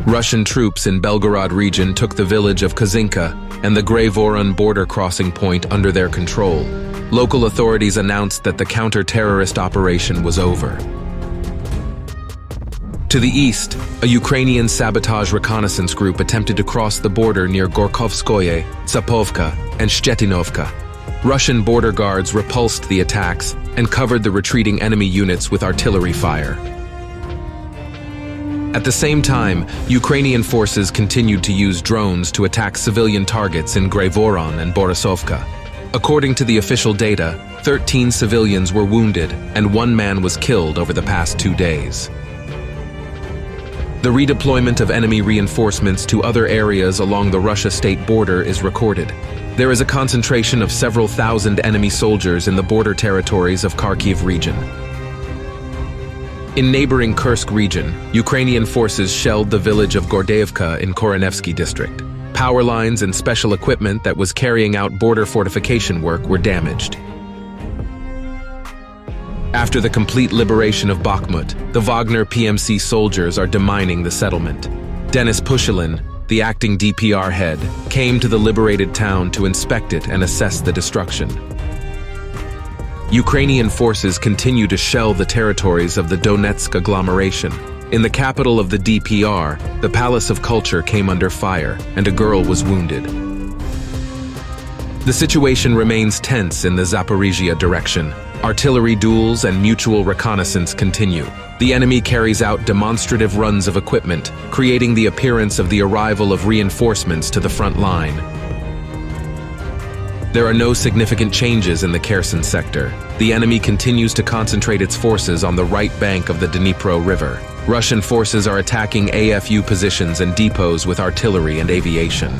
Russian troops in Belgorod Region took the village of Kozinka and the Grayvoron border crossing point under their control. Local authorities announced that the counter-terrorist operation was over. To the east, a Ukrainian sabotage-reconnaissance group attempted to cross the border near Gorkovskoye, Tsapovka and Shchetinovka. Russian border guards repulsed the attacks and covered the retreating enemy units with artillery fire. At the same time, Ukrainian forces continued to use drones to attack civilian targets in Grayvoron and Borisovka. According to the official data, 13 civilians were wounded and 1 man was killed over the past 2 days. The redeployment of enemy reinforcements to other areas along the Russia-state border is recorded. There is a concentration of several thousand enemy soldiers in the border territories of Kharkiv region. In neighboring Kursk region, Ukrainian forces shelled the village of Gorkovskoye in Koronevsky district. Power lines and special equipment that was carrying out border fortification work were damaged. After the complete liberation of Bakhmut, the Wagner PMC soldiers are demining the settlement. Denis Pushilin, the acting DPR head, came to the liberated town to inspect it and assess the destruction. Ukrainian forces continue to shell the territories of the Donetsk agglomeration. In the capital of the DPR, the Palace of Culture came under fire, and a girl was wounded. The situation remains tense in the Zaporizhia direction. Artillery duels and mutual reconnaissance continue. The enemy carries out demonstrative runs of equipment, creating the appearance of the arrival of reinforcements to the front line. There are no significant changes in the Kherson sector. The enemy continues to concentrate its forces on the right bank of the Dnipro River. Russian forces are attacking AFU positions and depots with artillery and aviation.